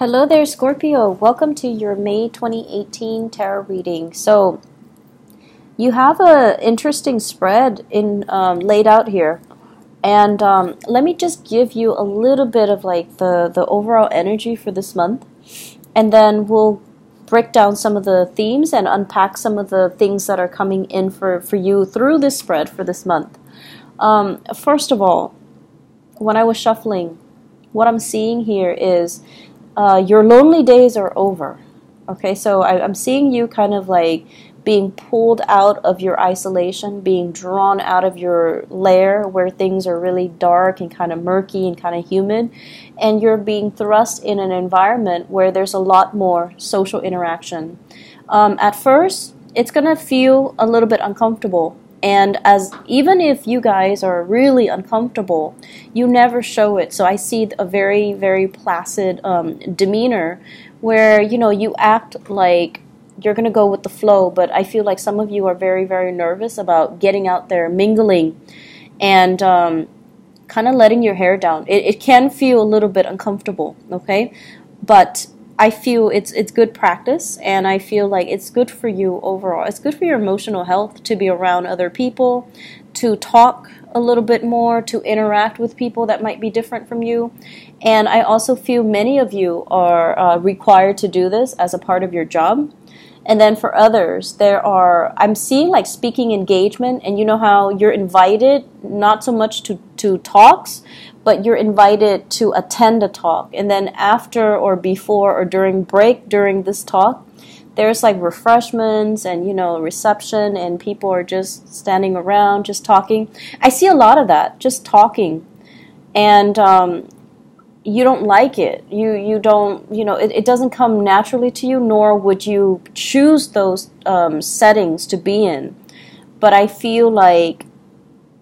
Hello there, Scorpio. Welcome to your May 2018 tarot reading. So, you have a interesting spread in laid out here, and let me just give you a little bit of like the overall energy for this month, and then we'll break down some of the themes and unpack some of the things that are coming in for you through this spread for this month. First of all, when I was shuffling, what I'm seeing here is your lonely days are over. Okay, so I'm seeing you kind of like being pulled out of your isolation, being drawn out of your lair where things are really dark and kind of murky and kind of humid, and you're being thrust in an environment where there's a lot more social interaction. At first, it's going to feel a little bit uncomfortable. And as even if you guys are really uncomfortable, you never show it. So I see a very, very placid demeanor where, you act like you're going to go with the flow. But I feel like some of you are very, very nervous about getting out there, mingling, and kind of letting your hair down. It can feel a little bit uncomfortable, okay? But I feel it's good practice, and I feel like it's good for you overall. It's good for your emotional health to be around other people, to talk a little bit more, to interact with people that might be different from you. And I also feel many of you are required to do this as a part of your job. And then for others, I'm seeing like speaking engagement, and you know how you're invited not so much to talks, but you're invited to attend a talk. And then after or before or during this talk, there's like refreshments and, reception, and people are just standing around, just talking. I see a lot of that, just talking. And you don't like it. You don't, it doesn't come naturally to you, nor would you choose those settings to be in. But I feel like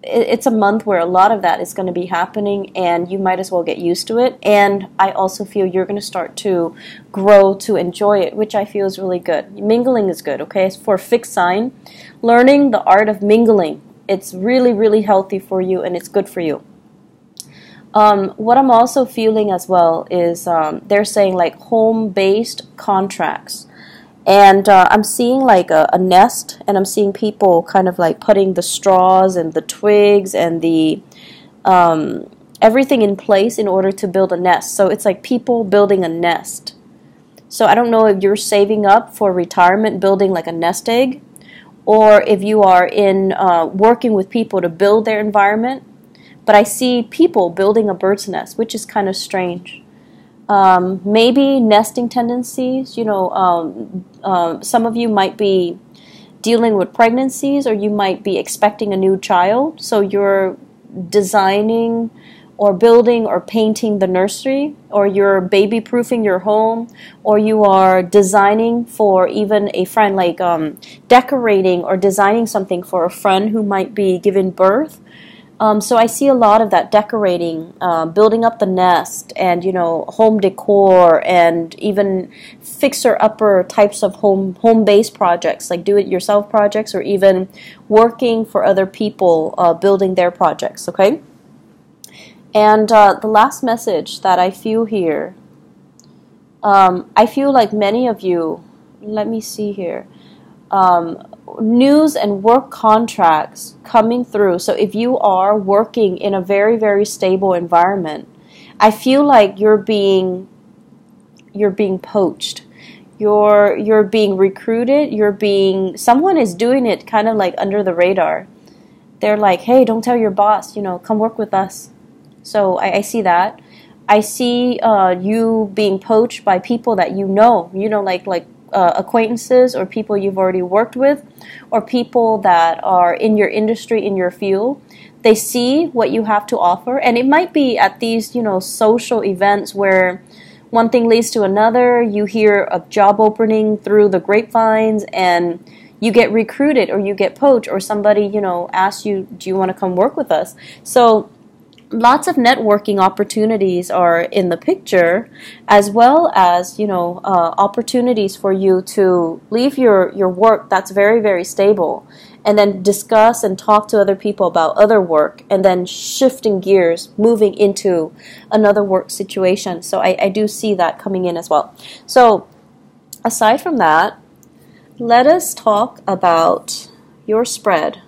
it's a month where a lot of that is going to be happening, and you might as well get used to it. And I also feel you're going to start to grow to enjoy it, which I feel is really good. Mingling is good, okay? For a fixed sign, learning the art of mingling, it's really, really healthy for you, and it's good for you. What I'm also feeling as well is they're saying like home-based contracts. And I'm seeing like a nest, and I'm seeing people kind of like putting the straws and the twigs and the everything in place in order to build a nest. So it's like people building a nest. So I don't know if you're saving up for retirement, building like a nest egg, or if you are in working with people to build their environment. But I see people building a bird's nest, which is kind of strange. Maybe nesting tendencies, some of you might be dealing with pregnancies, or you might be expecting a new child. So you're designing or building or painting the nursery, or you're baby-proofing your home, or you are designing for even a friend, like decorating or designing something for a friend who might be giving birth. So I see a lot of that decorating, building up the nest, and, home decor, and even fixer-upper types of home-based projects, like do-it-yourself projects, or even working for other people, building their projects, okay? And the last message that I feel here, I feel like many of you, let me see here, news and work contracts coming through. So if you are working in a very, very stable environment, I feel like you're being poached. You're being recruited. Someone is doing it kind of like under the radar. They're like, hey, don't tell your boss, come work with us. So I see that. I see you being poached by people that like acquaintances, or people you've already worked with, or people that are in your industry, in your field. They see what you have to offer, and it might be at these, social events where one thing leads to another. You hear a job opening through the grapevines, and you get recruited, or you get poached, or somebody, asks you, do you want to come work with us? So lots of networking opportunities are in the picture, as well as, opportunities for you to leave your work that's very, very stable, and then discuss and talk to other people about other work, and then shifting gears, moving into another work situation. So I do see that coming in as well. So aside from that, let us talk about your spread.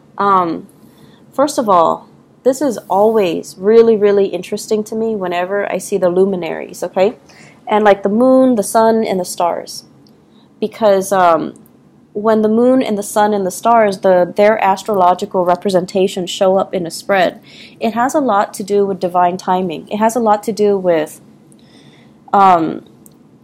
First of all, this is always really, really interesting to me whenever I see the luminaries, okay? And like the moon, the sun, and the stars. Because when the moon and the sun and the stars, their astrological representations show up in a spread, it has a lot to do with divine timing. It has a lot to do with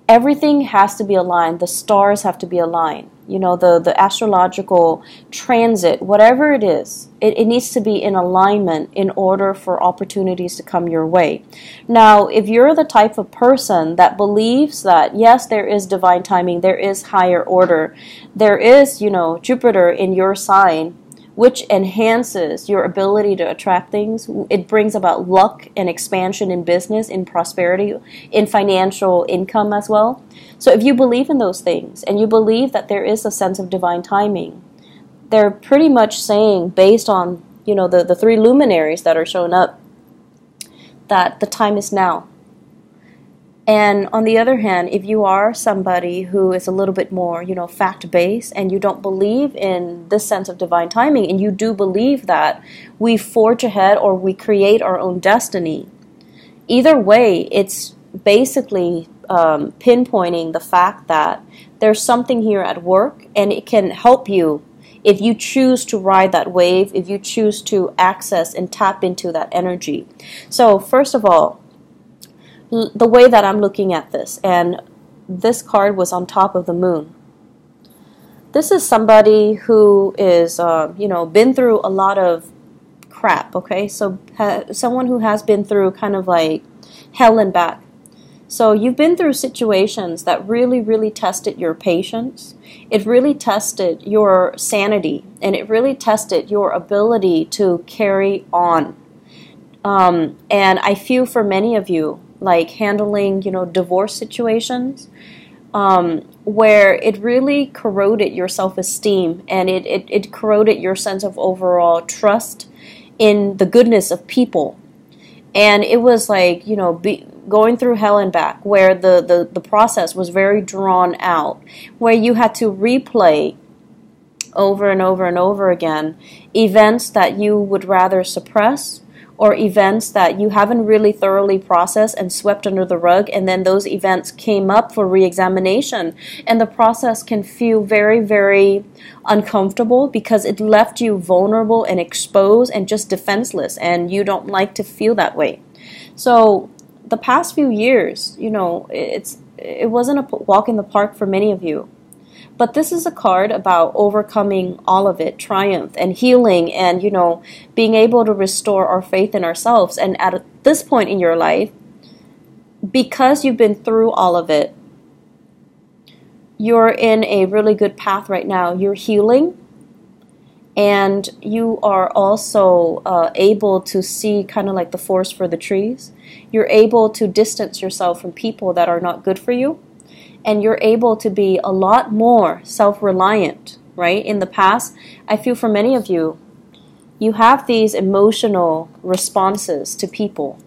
everything has to be aligned. The stars have to be aligned. The astrological transit, whatever it is, it needs to be in alignment in order for opportunities to come your way. Now, if you're the type of person that believes that, yes, there is divine timing, there is higher order, there is, Jupiter in your sign, which enhances your ability to attract things. It brings about luck and expansion in business, in prosperity, in financial income as well. So if you believe in those things, and you believe that there is a sense of divine timing, they're pretty much saying, based on, the three luminaries that are showing up, that the time is now. And on the other hand, if you are somebody who is a little bit more, fact-based, and you don't believe in this sense of divine timing, and you do believe that we forge ahead or we create our own destiny, either way, it's basically pinpointing the fact that there's something here at work, and it can help you if you choose to ride that wave, if you choose to access and tap into that energy. So first of all, the way that I'm looking at this, and this card was on top of the moon. This is somebody who is, been through a lot of crap, okay? So someone who has been through kind of like hell and back. So you've been through situations that really, really tested your patience. It really tested your sanity, and it really tested your ability to carry on. And I feel for many of you, like handling, divorce situations, where it really corroded your self-esteem, and it corroded your sense of overall trust in the goodness of people. And it was like, going through hell and back, where the process was very drawn out, where you had to replay over and over and over again events that you would rather suppress, or events that you haven't really thoroughly processed and swept under the rug, and then those events came up for re-examination. And the process can feel very, very uncomfortable because it left you vulnerable and exposed and just defenseless, and you don't like to feel that way. So the past few years, it wasn't a walk in the park for many of you. But this is a card about overcoming all of it, triumph and healing, and, being able to restore our faith in ourselves. And at this point in your life, because you've been through all of it, you're in a really good path right now. You're healing, and you are also able to see kind of like the forest for the trees. You're able to distance yourself from people that are not good for you. And you're able to be a lot more self-reliant, right? In the past, I feel for many of you, you have these emotional responses to people.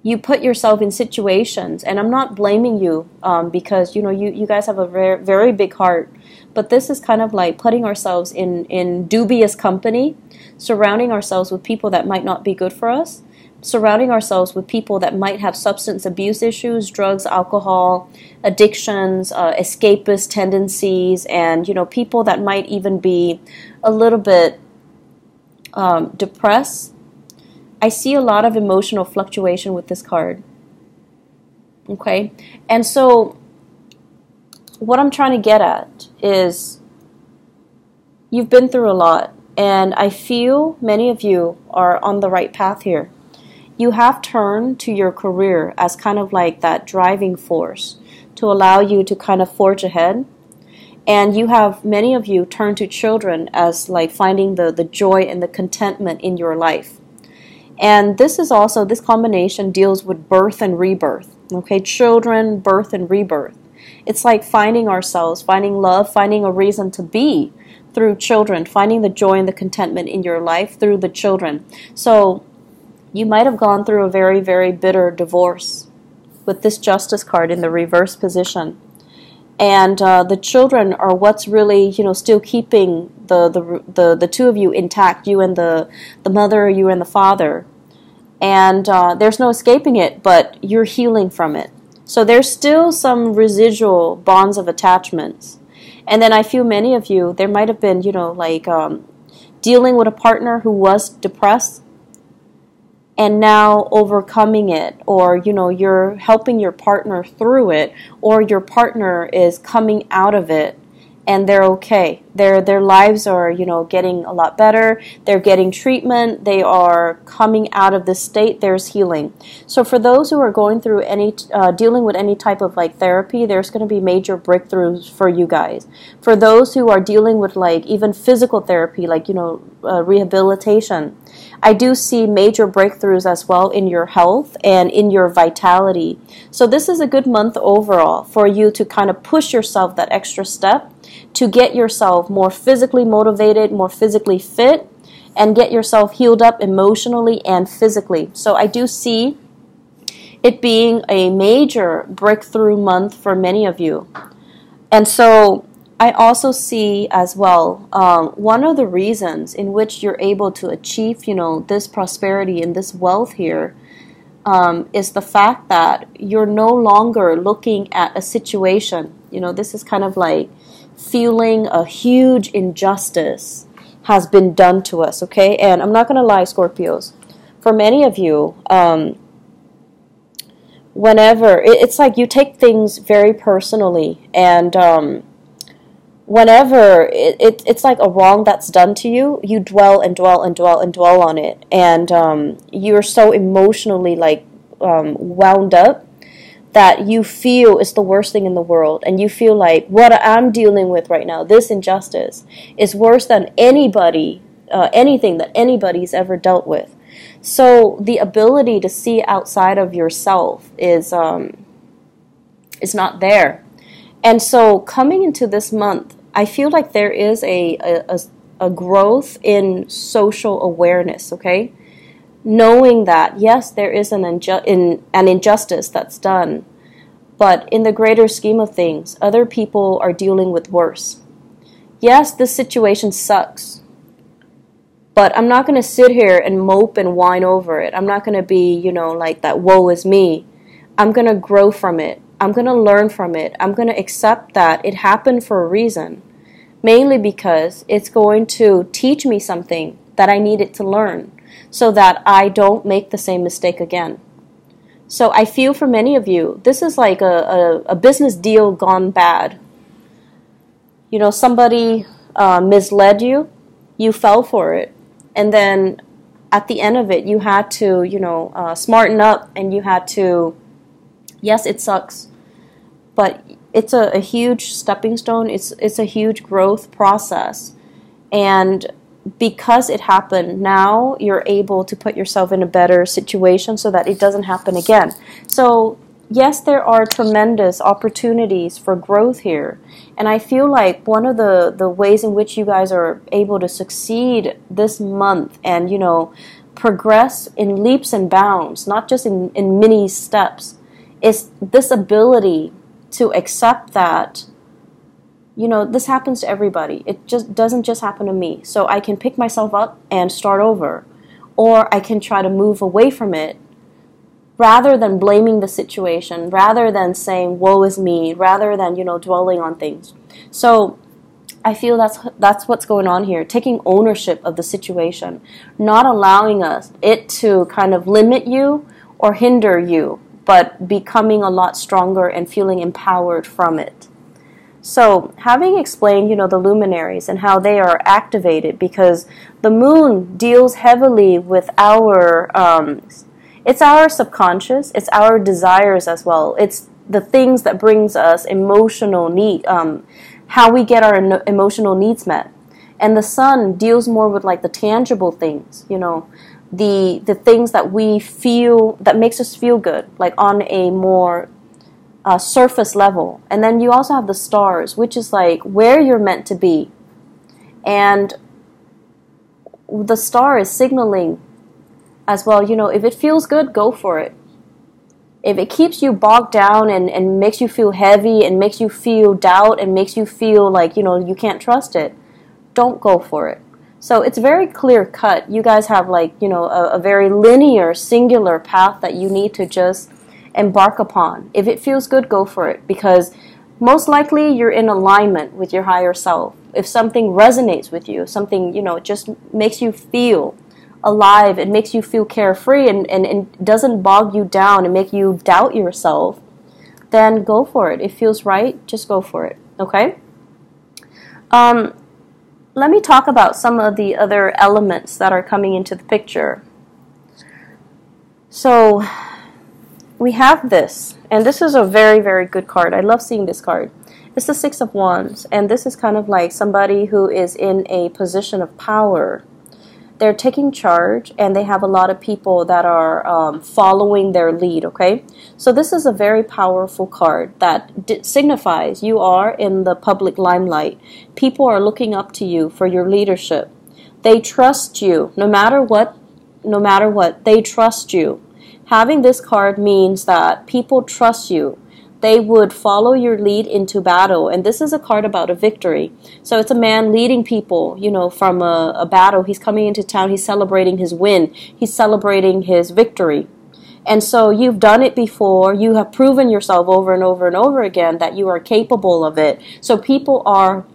You put yourself in situations, and I'm not blaming you because, you guys have a very, very big heart. But this is kind of like putting ourselves in dubious company, surrounding ourselves with people that might not be good for us, surrounding ourselves with people that might have substance abuse issues, drugs, alcohol, addictions, escapist tendencies, and, people that might even be a little bit depressed. I see a lot of emotional fluctuation with this card. Okay? And so what I'm trying to get at is you've been through a lot, and I feel many of you are on the right path here. You have turned to your career as kind of like that driving force to allow you to kind of forge ahead. And you have, many of you, turned to children as like finding the joy and the contentment in your life. And this is also, this combination deals with birth and rebirth. Okay, children, birth and rebirth. It's like finding ourselves, finding love, finding a reason to be through children, finding the joy and the contentment in your life through the children. So you might have gone through a very, very bitter divorce with this Justice card in the reverse position. And the children are what's really, still keeping the two of you intact, you and the mother, you and the father. And there's no escaping it, but you're healing from it. So there's still some residual bonds of attachments. And then I feel many of you, there might have been, dealing with a partner who was depressed and now overcoming it, or, you're helping your partner through it, or your partner is coming out of it and they're okay. Their lives are, getting a lot better. They're getting treatment. They are coming out of this state. There's healing. So for those who are going through dealing with any type of therapy, there's going to be major breakthroughs for you guys. For those who are dealing with even physical therapy, rehabilitation, I do see major breakthroughs as well in your health and in your vitality. So this is a good month overall for you to kind of push yourself that extra step to get yourself more physically motivated, more physically fit, and get yourself healed up emotionally and physically. So I do see it being a major breakthrough month for many of you. And so I also see as well, one of the reasons in which you're able to achieve, this prosperity and this wealth here is the fact that you're no longer looking at a situation. This is kind of like feeling a huge injustice has been done to us, okay? And I'm not going to lie, Scorpios. For many of you, whenever, it's like you take things very personally, and whenever it's like a wrong that's done to you, you dwell and dwell and dwell and dwell on it, and you're so emotionally wound up that you feel it's the worst thing in the world, and you feel like what I'm dealing with right now, this injustice, is worse than anything that anybody's ever dealt with. So the ability to see outside of yourself is not there. And so coming into this month, I feel like there is a growth in social awareness, okay? Knowing that, yes, there is an injustice that's done, but in the greater scheme of things, other people are dealing with worse. Yes, this situation sucks, but I'm not going to sit here and mope and whine over it. I'm not going to be, like that woe is me. I'm going to grow from it. I'm going to learn from it. I'm going to accept that it happened for a reason, mainly because it's going to teach me something that I needed to learn, so that I don't make the same mistake again. So I feel for many of you, this is like a business deal gone bad. Somebody misled you, you fell for it, and then at the end of it, you had to, smarten up, and you had to, yes, it sucks, but it's a huge stepping stone. It's a huge growth process, and because it happened, now you're able to put yourself in a better situation so that it doesn't happen again. So yes, there are tremendous opportunities for growth here. And I feel like one of the ways in which you guys are able to succeed this month and, progress in leaps and bounds, not just in mini steps, is this ability to accept that this happens to everybody. It just doesn't just happen to me. So I can pick myself up and start over. Or I can try to move away from it rather than blaming the situation, rather than saying, woe is me, rather than, dwelling on things. So I feel that's what's going on here. Taking ownership of the situation. Not allowing it to kind of limit you or hinder you, but becoming a lot stronger and feeling empowered from it. So, having explained, the luminaries and how they are activated, because the moon deals heavily with it's our subconscious, it's our desires as well. It's the things that brings us emotional need, how we get our emotional needs met. And the sun deals more with the tangible things, the things that we feel, that makes us feel good, like on a more surface level. And then you also have the stars, which is like where you're meant to be. And the star is signaling as well, you know, if it feels good, go for it. If it keeps you bogged down and makes you feel heavy and makes you feel doubt and makes you feel like, you know, you can't trust it, don't go for it. So it's very clear cut. You guys have like, you know, a very linear, singular path that you need to just embark upon. If it feels good, go for it, because most likely you're in alignment with your higher self. If something resonates with you, something, you know, just makes you feel alive, it makes you feel carefree and doesn't bog you down and make you doubt yourself, then go for it. It feels right, just go for it, okay? Let me talk about some of the other elements that are coming into the picture. So we have this, and this is a very, very good card. I love seeing this card. It's the Six of Wands, and this is kind of like somebody who is in a position of power. They're taking charge, and they have a lot of people that are following their lead, okay? So this is a very powerful card that signifies you are in the public limelight. People are looking up to you for your leadership. They trust you, no matter what, they trust you. Having this card means that people trust you. They would follow your lead into battle. And this is a card about a victory. So it's a man leading people, you know, from a battle. He's coming into town. He's celebrating his win. He's celebrating his victory. And so you've done it before. You have proven yourself over and over and over again that you are capable of it. So people are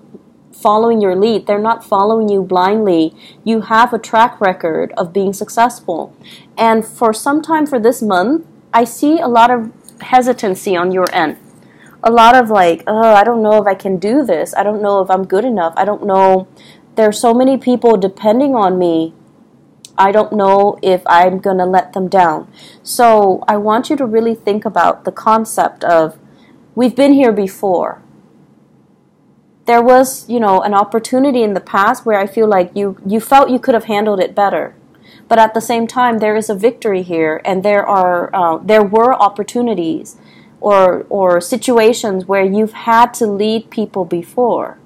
following your lead. They're not following you blindly. You have a track record of being successful. And for some time for this month, I see a lot of hesitancy on your end. A lot of like, oh, I don't know if I can do this. I don't know if I'm good enough. I don't know. There's so many people depending on me. I don't know if I'm going to let them down. So I want you to really think about the concept of, we've been here before. There was, you know, an opportunity in the past where I feel like you felt you could have handled it better. But at the same time, there is a victory here, and there were opportunities or situations where you've had to lead people before.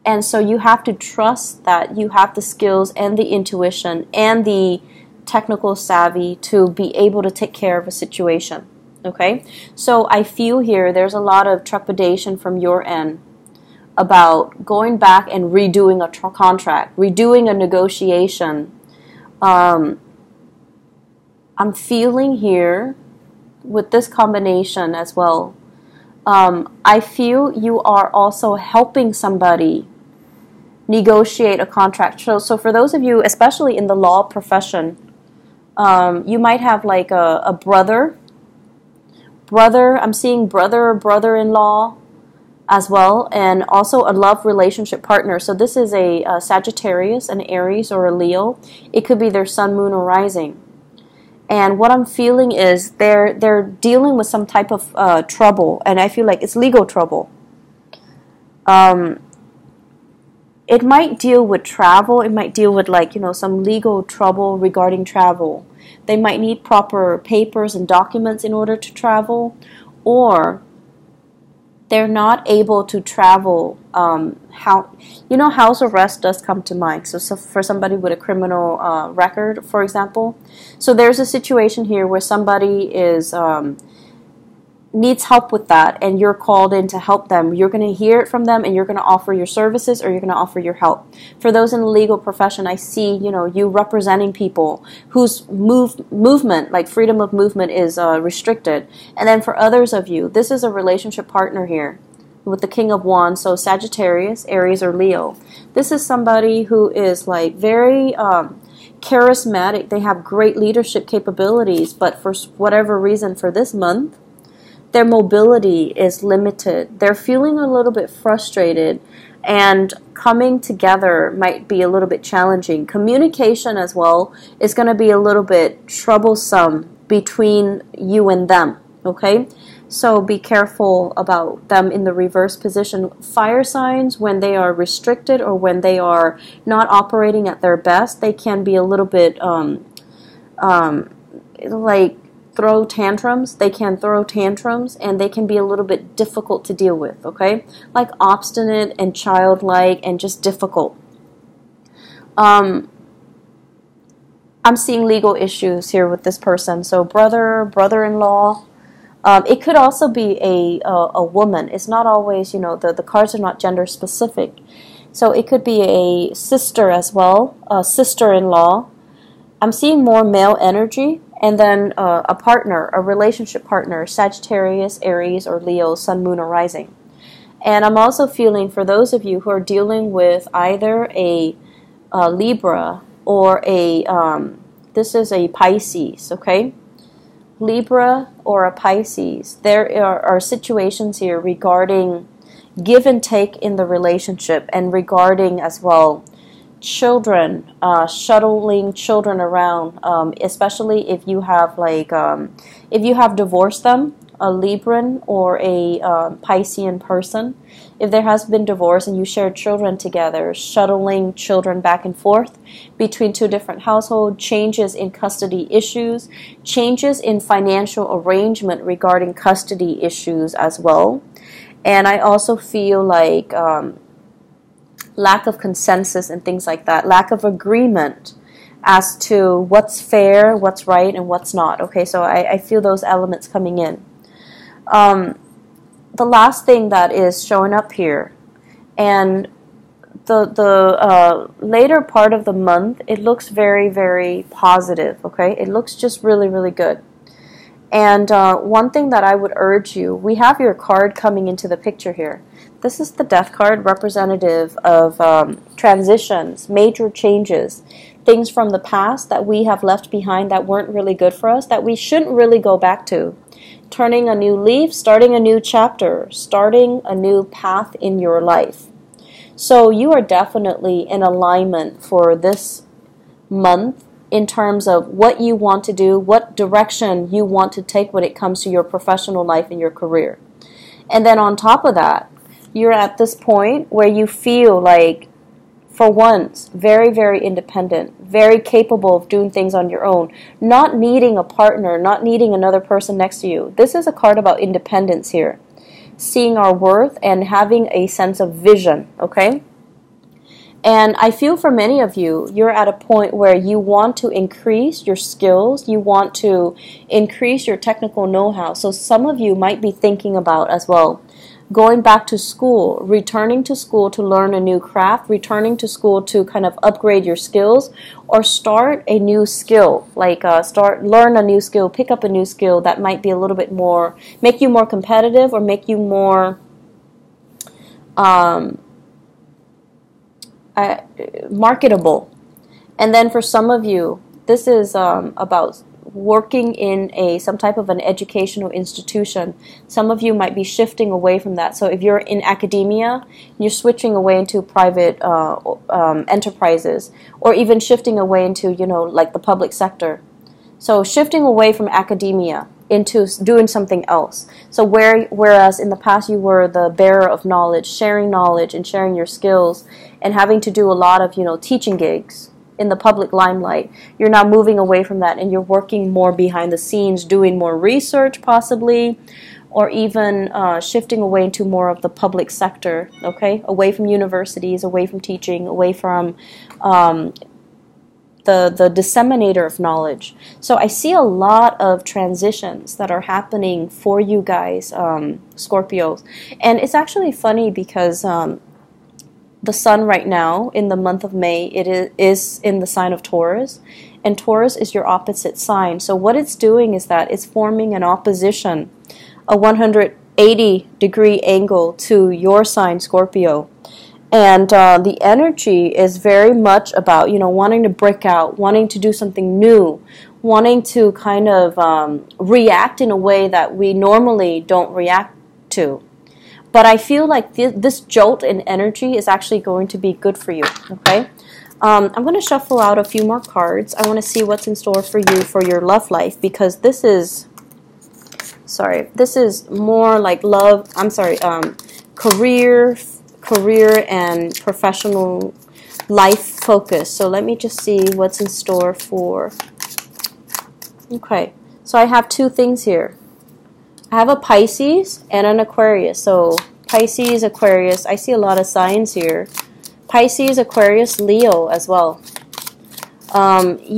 And so you have to trust that you have the skills and the intuition and the technical savvy to be able to take care of a situation. Okay? So I feel here there's a lot of trepidation from your end about going back and redoing a contract, redoing a negotiation. I'm feeling here with this combination as well. I feel you are also helping somebody negotiate a contract. So for those of you, especially in the law profession, you might have like a brother. I'm seeing brother or brother-in-law as well, and also a love relationship partner. So this is a Sagittarius, an Aries, or a Leo. It could be their sun, moon, or rising. And what I'm feeling is they're dealing with some type of trouble, and I feel like it's legal trouble. It might deal with travel. It might deal with, like, you know, some legal trouble regarding travel. They might need proper papers and documents in order to travel, or they're not able to travel. House arrest does come to mind. So for somebody with a criminal record, for example. So there's a situation here where somebody is needs help with that, and you're called in to help them. You're going to hear it from them, and you're going to offer your services, or you're going to offer your help. For those in the legal profession, I see, you know, you representing people whose movement, like freedom of movement, is restricted. And then for others of you, this is a relationship partner here with the King of Wands, so Sagittarius, Aries, or Leo. This is somebody who is like very charismatic. They have great leadership capabilities, but for whatever reason for this month, their mobility is limited. They're feeling a little bit frustrated, and coming together might be a little bit challenging. Communication as well is going to be a little bit troublesome between you and them, okay? So be careful about them in the reverse position. Fire signs, when they are restricted or when they are not operating at their best, they can be a little bit like throw tantrums. They can throw tantrums, and they can be a little bit difficult to deal with, okay? Like obstinate and childlike and just difficult. I'm seeing legal issues here with this person. So brother-in-law. It could also be a woman. It's not always, the cards are not gender specific. So it could be a sister as well, a sister-in-law. I'm seeing more male energy. And then a partner, a relationship partner, Sagittarius, Aries, or Leo, Sun, Moon, or Rising. And I'm also feeling for those of you who are dealing with either a Libra or this is a Pisces, okay? Libra or a Pisces. There are situations here regarding give and take in the relationship, and regarding as well children, shuttling children around, especially if you have if you have divorced them, a Libran or a Piscean person. If there has been divorce and you share children together, shuttling children back and forth between two different households, changes in custody issues, changes in financial arrangement regarding custody issues as well. And I also feel like lack of consensus and things like that, lack of agreement as to what's fair, what's right, and what's not. Okay, so I feel those elements coming in. The last thing that is showing up here, and the later part of the month, it looks very, very positive, okay? It looks just really, really good. And one thing that I would urge you, we have your card coming into the picture here. This is the Death card, representative of transitions, major changes, things from the past that we have left behind that weren't really good for us, that we shouldn't really go back to. Turning a new leaf, starting a new chapter, starting a new path in your life. So you are definitely in alignment for this month in terms of what you want to do, what direction you want to take when it comes to your professional life and your career. And then on top of that, you're at this point where you feel like, for once, very, very independent, very capable of doing things on your own, not needing a partner, not needing another person next to you. This is a card about independence here. Seeing our worth and having a sense of vision, okay? And I feel for many of you, you're at a point where you want to increase your skills, you want to increase your technical know-how. So some of you might be thinking about as well, going back to school, returning to school to learn a new craft, returning to school to kind of upgrade your skills, or start a new skill, like learn a new skill, pick up a new skill that might be a little bit more, make you more competitive or make you more marketable. And then for some of you, this is about working in some type of an educational institution. Some of you might be shifting away from that. So if you're in academia, you're switching away into private enterprises, or even shifting away into, like the public sector. So shifting away from academia into doing something else. So whereas in the past you were the bearer of knowledge, sharing knowledge and sharing your skills and having to do a lot of, teaching gigs in the public limelight, you're now moving away from that and you're working more behind the scenes, doing more research possibly, or even shifting away into more of the public sector, okay? Away from universities, away from teaching, away from the disseminator of knowledge. So I see a lot of transitions that are happening for you guys, Scorpios. And it's actually funny because the sun right now in the month of May, it is in the sign of Taurus, and Taurus is your opposite sign. So what it's doing is that it's forming an opposition, a 180-degree angle to your sign, Scorpio. And the energy is very much about, wanting to break out, wanting to do something new, wanting to kind of react in a way that we normally don't react to. But I feel like this jolt in energy is actually going to be good for you, okay? I'm going to shuffle out a few more cards. I want to see what's in store for you for your love life, because this is sorry. This is more like love. I'm sorry. Career and professional life focus. So let me just see what's in store for. Okay. So I have two things here. I have a Pisces and an Aquarius. So Pisces, Aquarius. I see a lot of signs here. Pisces, Aquarius, Leo as well.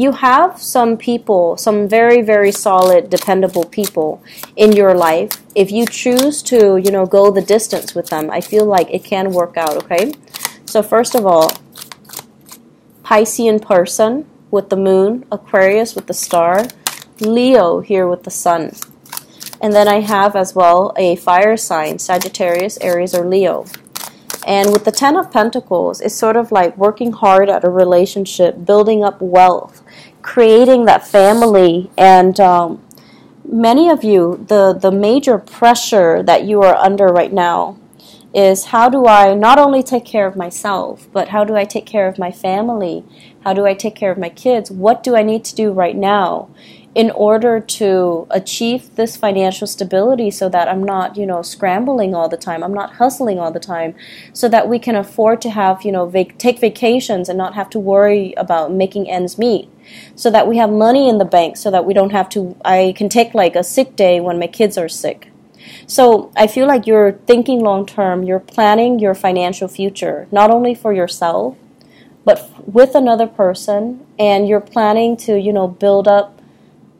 You have some people, some very, very solid, dependable people in your life. If you choose to, go the distance with them, I feel like it can work out, okay? So first of all, Piscean person with the moon, Aquarius with the star, Leo here with the sun. And then I have as well a fire sign, Sagittarius, Aries, or Leo. And with the Ten of Pentacles, it's sort of like working hard at a relationship, building up wealth, creating that family. And many of you, the major pressure that you are under right now is, how do I not only take care of myself, but how do I take care of my family? How do I take care of my kids? What do I need to do right now in order to achieve this financial stability, so that I'm not, scrambling all the time, I'm not hustling all the time, so that we can afford to have, take vacations and not have to worry about making ends meet, so that we have money in the bank, so that we don't have to, I can take like a sick day when my kids are sick. So I feel like you're thinking long term, you're planning your financial future, not only for yourself, but with another person, and you're planning to, build up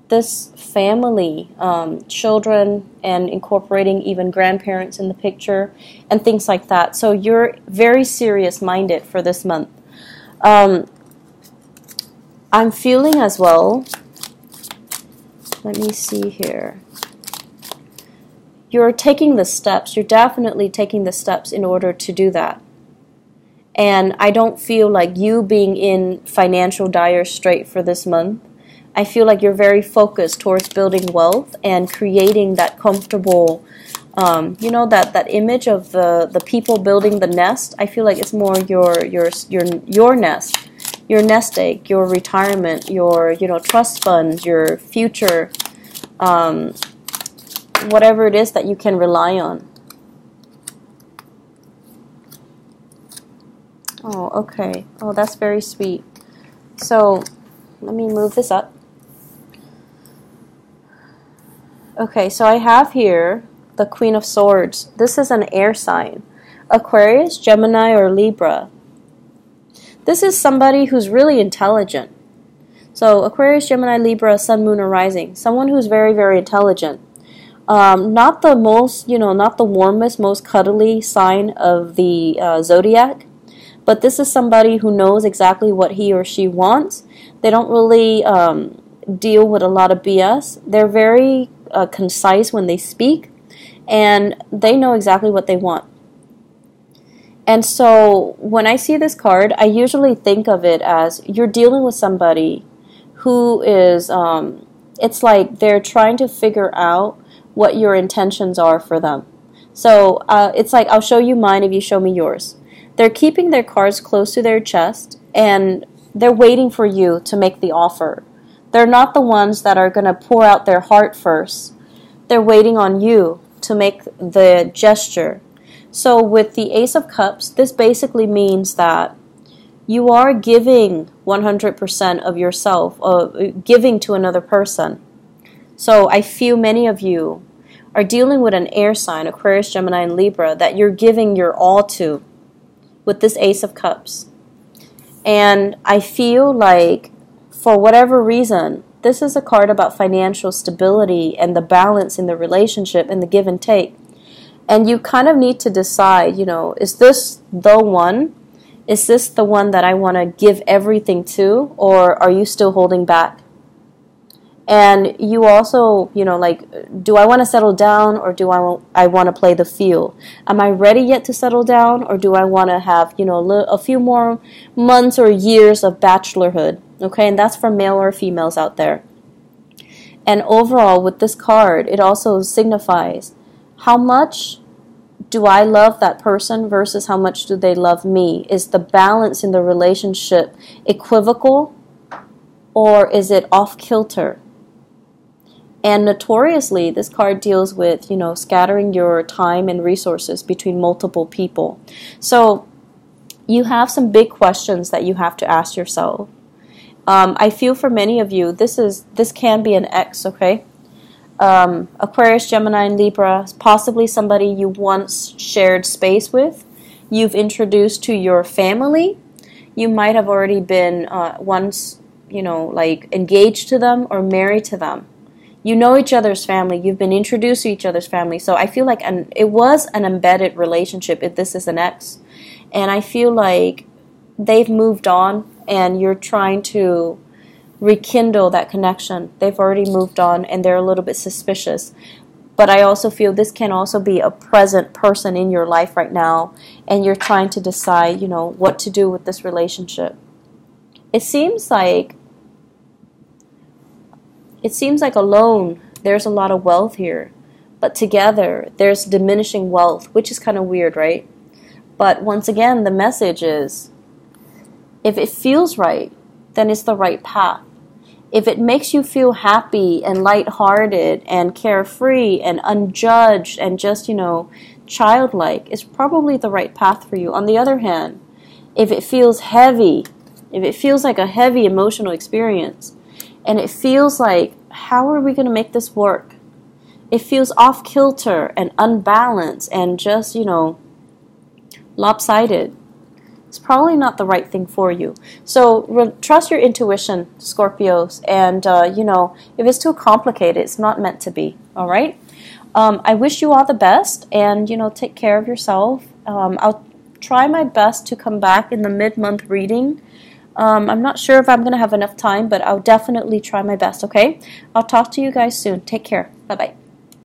this family, children, and incorporating even grandparents in the picture and things like that. So you're very serious-minded for this month. I'm feeling as well, let me see here. You're taking the steps. You're definitely taking the steps in order to do that. And I don't feel like you being in financial dire strait for this month. I feel like you're very focused towards building wealth and creating that comfortable, that image of the people building the nest. I feel like it's more your nest, your nest egg, your retirement, your trust funds, your future, whatever it is that you can rely on. Oh, okay. Oh, that's very sweet. So let me move this up. Okay, so I have here the Queen of Swords. This is an air sign. Aquarius, Gemini, or Libra. This is somebody who's really intelligent. So Aquarius, Gemini, Libra, Sun, Moon, or Rising. Someone who's very, very intelligent. Not the most, not the warmest, most cuddly sign of the zodiac. But this is somebody who knows exactly what he or she wants. They don't really deal with a lot of BS. They're very concise when they speak, and they know exactly what they want. And so when I see this card, I usually think of it as you're dealing with somebody who is, it's like they're trying to figure out what your intentions are for them. So it's like, I'll show you mine if you show me yours. They're keeping their cards close to their chest, and they're waiting for you to make the offer. They're not the ones that are going to pour out their heart first. They're waiting on you to make the gesture. So with the Ace of Cups, this basically means that you are giving 100% of yourself, giving to another person. So I feel many of you are dealing with an air sign, Aquarius, Gemini, and Libra, that you're giving your all to with this Ace of Cups. And I feel like, for whatever reason, this is a card about financial stability and the balance in the relationship and the give and take. And you kind of need to decide, is this the one? Is this the one that I want to give everything to? Or are you still holding back? And you also, do I want to settle down, or do I want to play the field? Am I ready yet to settle down, or do I want to have, a few more months or years of bachelorhood? Okay, and that's for male or females out there. And overall, with this card, it also signifies how much do I love that person versus how much do they love me? Is the balance in the relationship equivocal, or is it off kilter? And notoriously, this card deals with, scattering your time and resources between multiple people. So you have some big questions that you have to ask yourself. I feel for many of you, this can be an ex, okay? Aquarius, Gemini, and Libra, possibly somebody you once shared space with, you've introduced to your family. You might have already been once, engaged to them or married to them. You know each other's family. You've been introduced to each other's family. So I feel like it was an embedded relationship if this is an ex. And I feel like they've moved on and you're trying to rekindle that connection. They've already moved on and they're a little bit suspicious. But I also feel this can also be a present person in your life right now, and you're trying to decide, what to do with this relationship. It seems like alone there's a lot of wealth here, but together there's diminishing wealth, which is kind of weird, right? But once again, the message is, if it feels right, then it's the right path. If it makes you feel happy and lighthearted and carefree and unjudged and just, childlike, it's probably the right path for you. On the other hand, if it feels heavy, if it feels like a heavy emotional experience, and it feels like, how are we going to make this work? It feels off kilter and unbalanced and just, lopsided. It's probably not the right thing for you. So trust your intuition, Scorpios. And, if it's too complicated, it's not meant to be. All right? I wish you all the best. And, take care of yourself. I'll try my best to come back in the mid-month reading. I'm not sure if I'm going to have enough time, but I'll definitely try my best, okay? I'll talk to you guys soon. Take care. Bye-bye.